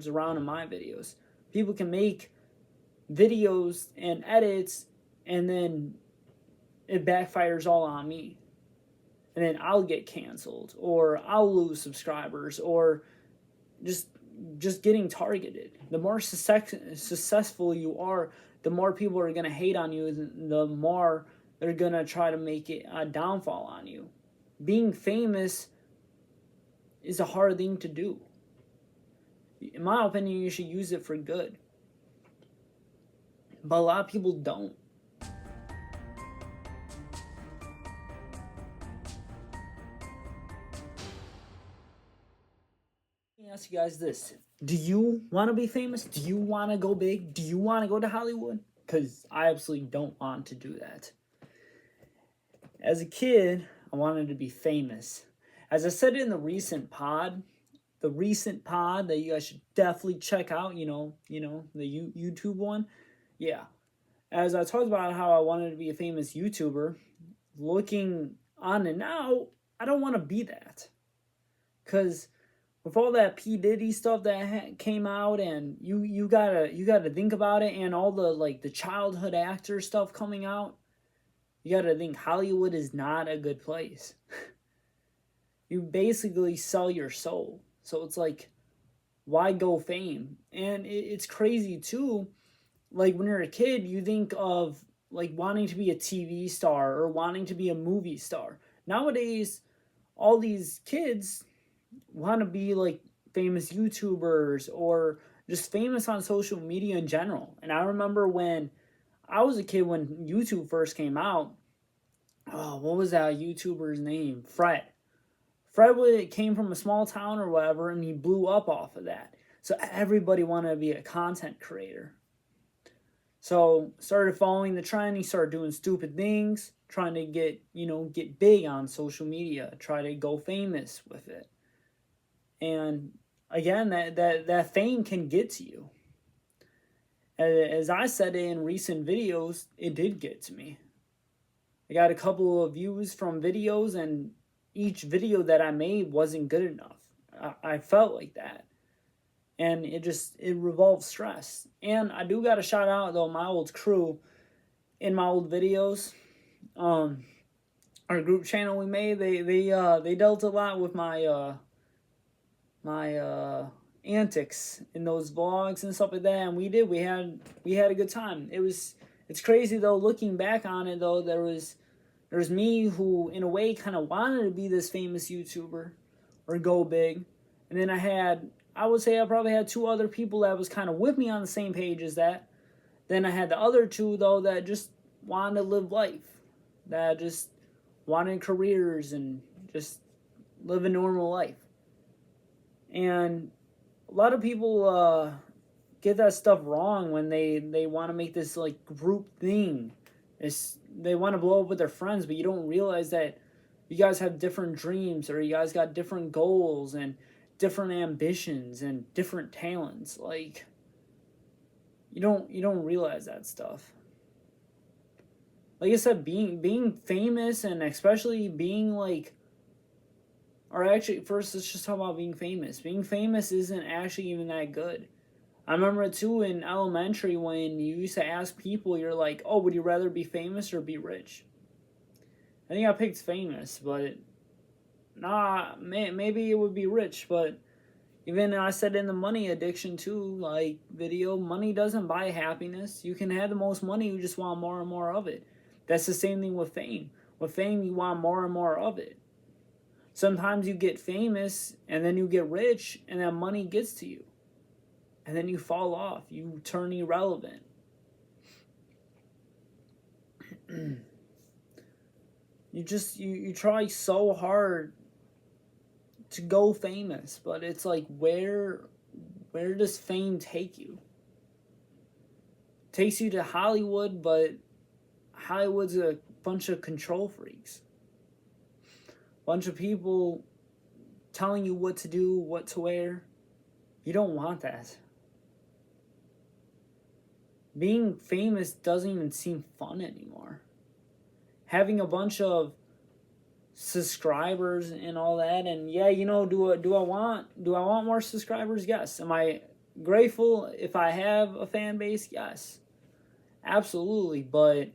words around in my videos. People can make videos and edits, and then it backfires all on me. And then I'll get canceled, or I'll lose subscribers, or just getting targeted. The more successful you are, the more people are going to hate on you, the more they're going to try to make it a downfall on you. Being famous is a hard thing to do. In my opinion, you should use it for good. But a lot of people don't. Let me ask you guys this. Do you want to be famous? Do you want to go big? Do you want to go to Hollywood? Because I absolutely don't want to do that. As a kid, I wanted to be famous. As I said in the recent pod that you guys should definitely check out, the YouTube one. Yeah. As I talked about how I wanted to be a famous YouTuber, looking on and now, I don't want to be that. Because with all that P. Diddy stuff that came out, and you gotta think about it, and all the childhood actor stuff coming out, you gotta think Hollywood is not a good place. You basically sell your soul. So it's like, why go fame? And it's crazy too. Like when you're a kid, you think of like wanting to be a TV star or wanting to be a movie star. Nowadays, all these kids want to be like famous YouTubers or just famous on social media in general. And I remember when I was a kid, when YouTube first came out, what was that YouTuber's name? Fred came from a small town or whatever, and he blew up off of that. So everybody wanted to be a content creator. So started following the trend. He started doing stupid things, trying to get big on social media, try to go famous with it. And again, that fame can get to you. As I said in recent videos, it did get to me. I got a couple of views from videos, and each video that I made wasn't good enough. I felt like that. And it revolves stress. And I do got to shout out, though, my old crew in my old videos. Our group channel we made, they dealt a lot with my antics in those vlogs and stuff like that, and we had a good time. It's crazy though, looking back on it though. There's me who in a way kind of wanted to be this famous YouTuber or go big, and then I would say I probably had two other people that was kind of with me on the same page as that. Then I had the other two though that just wanted to live life, that just wanted careers and just live a normal life. And a lot of people get that stuff wrong when they want to make this like group thing. They want to blow up with their friends, but you don't realize that you guys have different dreams, or you guys got different goals and different ambitions and different talents. Like you don't realize that stuff. Like I said, being famous, and especially being like, or actually, first let's just talk about being famous. Being famous isn't actually even that good. I remember too in elementary when you used to ask people, you're like, oh, would you rather be famous or be rich? I think I picked famous, but maybe it would be rich. But even I said in the money addiction too, like video, money doesn't buy happiness. You can have the most money, you just want more and more of it. That's the same thing with fame. With fame, you want more and more of it. Sometimes you get famous and then you get rich and that money gets to you. And then you fall off. You turn irrelevant. You try so hard to go famous, but it's like where does fame take you? It takes you to Hollywood, but Hollywood's a bunch of control freaks. Bunch of people telling you what to do, what to wear. You don't want that. Being famous doesn't even seem fun anymore. Having a bunch of subscribers and all that, and yeah, do I want more subscribers? Yes. Am I Grateful if I have a fan base, yes, absolutely. But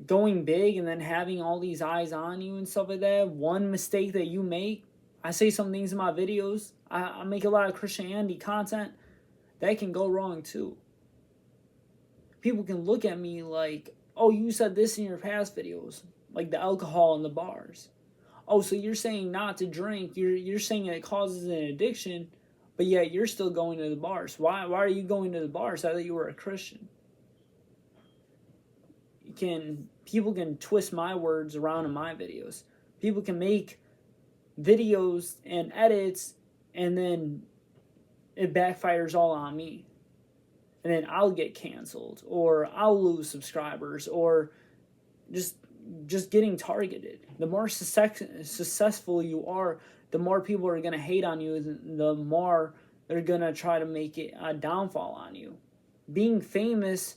going big and then having all these eyes on you and stuff like that, one mistake that you make, I say some things in my videos, I make a lot of Christianity content, that can go wrong too. People can look at me like, oh, you said this in your past videos, like the alcohol in the bars. Oh, so you're saying not to drink, you're saying it causes an addiction, but yet you're still going to the bars. Why are you going to the bars? I thought you were a Christian. People can twist my words around in my videos. People can make videos and edits, and then it backfires all on me, and then I'll get canceled, or I'll lose subscribers, or just getting targeted. The more successful you are, the more people are going to hate on you, the more they're going to try to make it a downfall on you. Being famous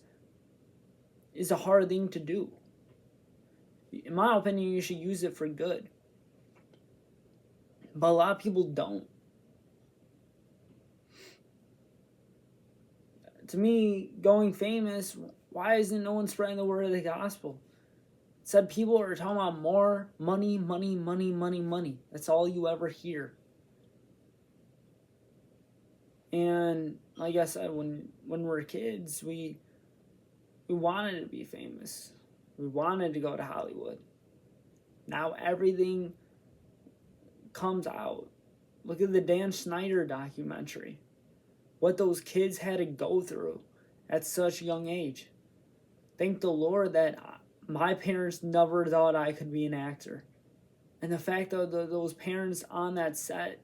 is a hard thing to do. In my opinion, you should use it for good. But a lot of people don't. To me, going famous, why isn't no one spreading the word of the gospel? It said people are talking about more money, money, money, money, money. That's all you ever hear. And like I said, when we're kids, we wanted to be famous. We wanted to go to Hollywood. Now everything comes out. Look at the Dan Schneider documentary. What those kids had to go through at such a young age. Thank the Lord that my parents never thought I could be an actor. And the fact that those parents on that set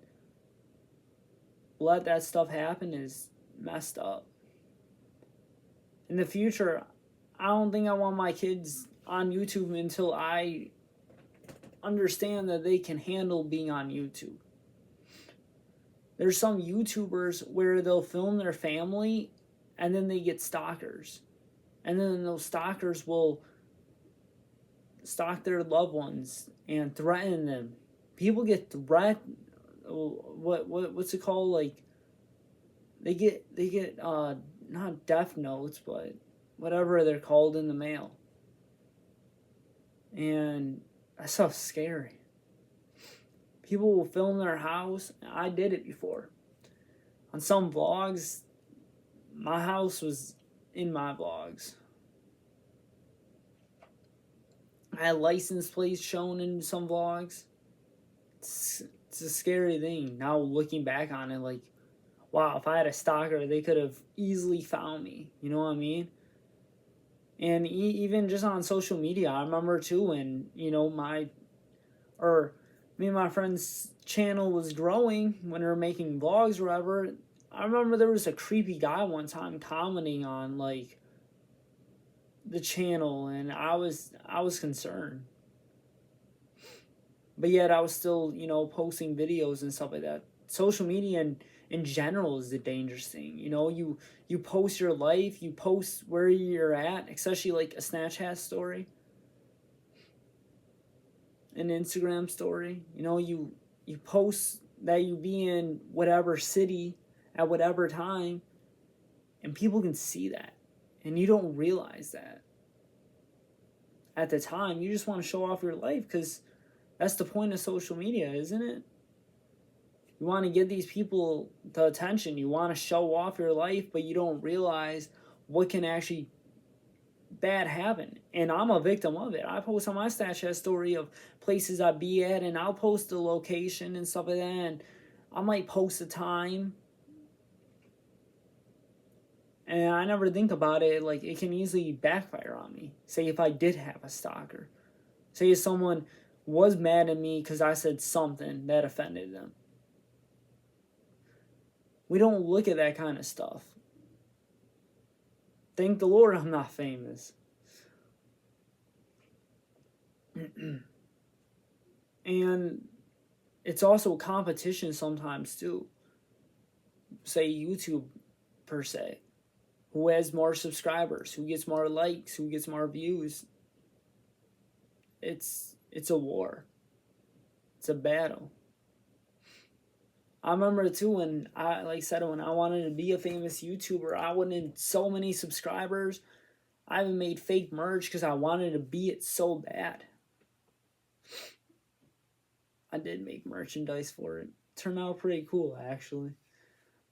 let that stuff happen is messed up. In the future, I don't think I want my kids on YouTube until I understand that they can handle being on YouTube. There's some YouTubers where they'll film their family and then they get stalkers. And then those stalkers will stalk their loved ones and threaten them. People get what's it called? Like they get not death notes, but whatever they're called in the mail. And that stuff's scary. People will film their house. I did it before. On some vlogs, my house was in my vlogs. I had license plates shown in some vlogs. It's a scary thing. Now looking back on it, like, wow, if I had a stalker, they could have easily found me. You know what I mean? And even just on social media, I remember too when, me and my friend's channel was growing, when we were making vlogs or whatever. I remember there was a creepy guy one time commenting on like the channel, and I was concerned. But yet I was still, posting videos and stuff like that. Social media in general is the dangerous thing. You post your life, you post where you're at, especially like a Snapchat story, an Instagram story. You post that you be in whatever city at whatever time, and people can see that, and you don't realize that at the time. You just want to show off your life because that's the point of social media, isn't it? You want to give these people the attention. You want to show off your life, but you don't realize what can actually bad happen. And I'm a victim of it. I post on my Snapchat story of places I be at, and I'll post the location and stuff like that, and I might post the time. And I never think about it, like it can easily backfire on me. Say if I did have a stalker. Say if someone was mad at me because I said something that offended them. We don't look at that kind of stuff. Thank the Lord I'm not famous. And it's also competition sometimes too. Say YouTube per se. Who has more subscribers? Who gets more likes? Who gets more views? It's a war. It's a battle. I remember too when I, like I said, when I wanted to be a famous YouTuber, I wanted so many subscribers. I even made fake merch because I wanted to be it so bad. I did make merchandise for it. Turned out pretty cool actually.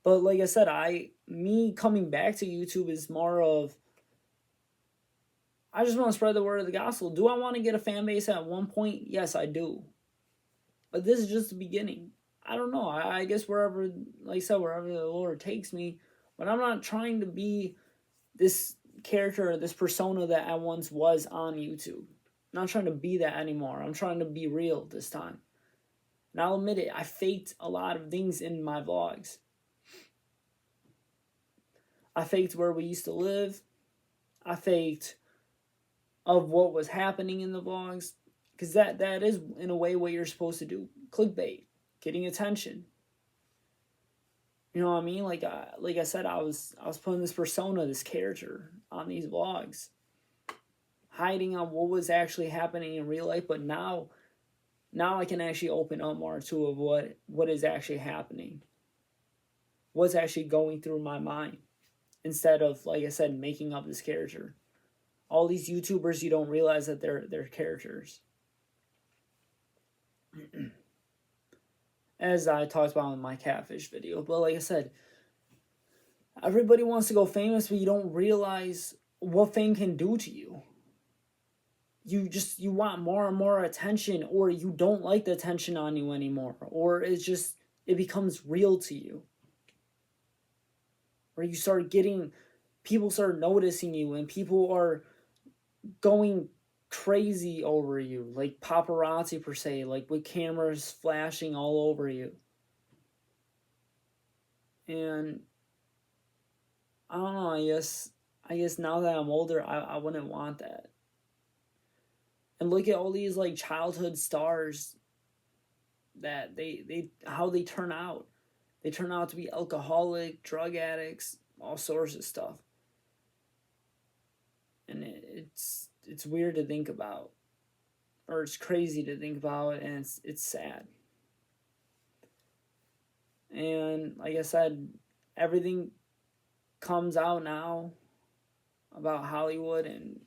But like I said, me coming back to YouTube is more of, I just want to spread the word of the gospel. Do I want to get a fan base at one point? Yes, I do. But this is just the beginning. I don't know. I guess wherever, like I said, wherever the Lord takes me. But I'm not trying to be this character or this persona that I once was on YouTube. I'm not trying to be that anymore. I'm trying to be real this time. And I'll admit it, I faked a lot of things in my vlogs. I faked where we used to live. I faked of what was happening in the vlogs. Because that is, in a way, what you're supposed to do. Clickbait. Getting attention. You know what I mean? Like I said, I was putting this persona, this character on these vlogs, hiding on what was actually happening in real life. But now I can actually open up more to of what is actually happening, what's actually going through my mind, instead of, like I said, making up this character. All these YouTubers, you don't realize that they're characters. As I talked about in my catfish video. But like I said, everybody wants to go famous, but you don't realize what fame can do to you. You want more and more attention, or you don't like the attention on you anymore, or it becomes real to you. Or you start getting, people start noticing you, and people are going crazy over you, like paparazzi per se, like with cameras flashing all over you. And I don't know, I guess now that I'm older, I wouldn't want that. And look at all these like childhood stars that they how they turn out. They turn out to be alcoholic, drug addicts, all sorts of stuff. And it's weird to think about, or it's crazy to think about, and it's sad. And like I said, everything comes out now about Hollywood, and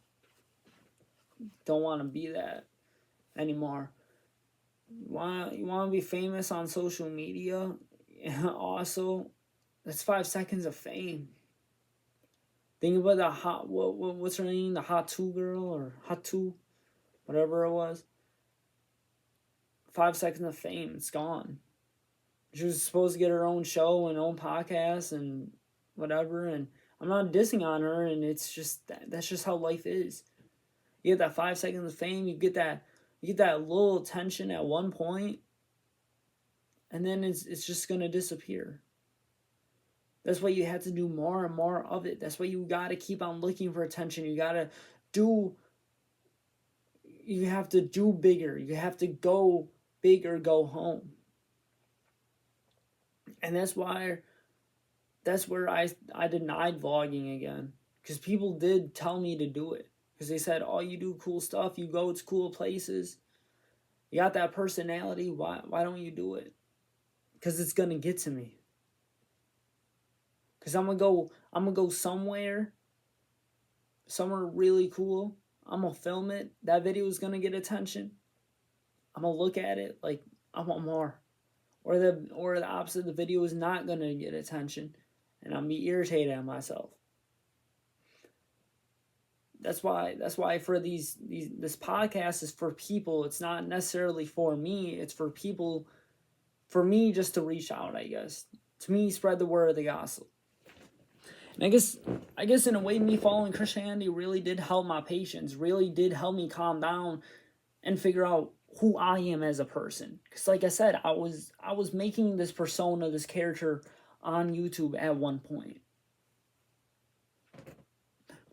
don't want to be that anymore. You want to be famous on social media? Also, that's 5 seconds of fame. Think about the what's her name? The Hot 2 girl, or Hot 2, whatever it was. 5 seconds of fame, it's gone. She was supposed to get her own show and own podcast and whatever. And I'm not dissing on her, and it's just that's just how life is. You get that 5 seconds of fame, you get that little attention at one point, and then it's just gonna disappear. That's why you have to do more and more of it. That's why you gotta keep on looking for attention. You have to do bigger. You have to go big or go home. And that's where I denied vlogging again. Because people did tell me to do it. Because they said, oh, you do cool stuff. You go to cool places. You got that personality. Why don't you do it? Because it's going to get to me. Because I'm gonna go somewhere really cool. I'm gonna film it. That video is gonna get attention. I'm gonna look at it like I want more. Or the opposite, the video is not gonna get attention, and I'm gonna be irritated at myself. That's why for this podcast is for people. It's not necessarily for me. It's for people, for me just to reach out, I guess. To me, spread the word of the gospel. And I guess in a way, me following Christianity really did help my patience, really did help me calm down and figure out who I am as a person. Because like I said, I was making this persona, this character on YouTube at one point.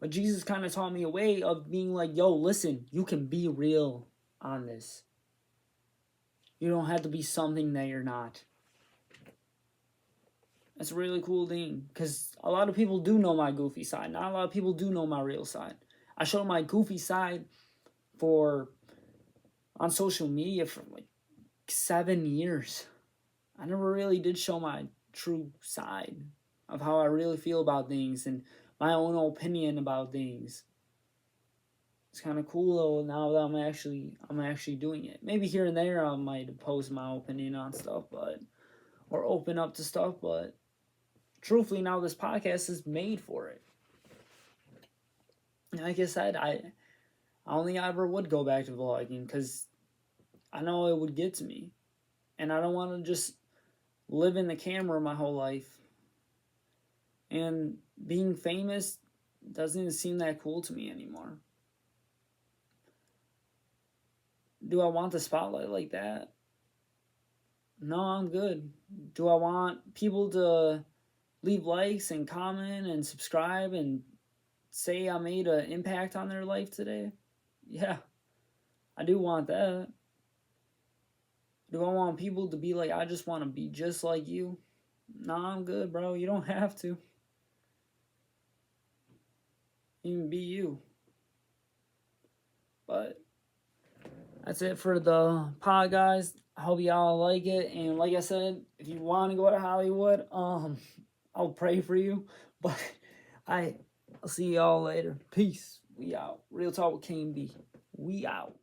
But Jesus kind of taught me a way of being like, yo, listen, you can be real on this. You don't have to be something that you're not. That's a really cool thing, because a lot of people do know my goofy side. Not a lot of people do know my real side. I showed my goofy side on social media for like 7 years. I never really did show my true side of how I really feel about things and my own opinion about things. It's kind of cool though now that I'm actually doing it. Maybe here and there I might post my opinion on stuff, but or open up to stuff, but truthfully now this podcast is made for it. Like I said, I don't think I ever would go back to vlogging because I know it would get to me, and I don't want to just live in the camera my whole life. And being famous doesn't seem that cool to me anymore. Do I want the spotlight like that? No, I'm good. Do I want people to leave likes and comment and subscribe and say I made an impact on their life today? Yeah, I do want that. Do I want people to be like, I just want to be just like you? Nah, I'm good, bro. You don't have to. You can be you. But that's it for the pod, guys. I hope y'all like it. And like I said, if you want to go to Hollywood, I'll pray for you. But I'll see y'all later. Peace. We out. Real talk with K.M.B. We out.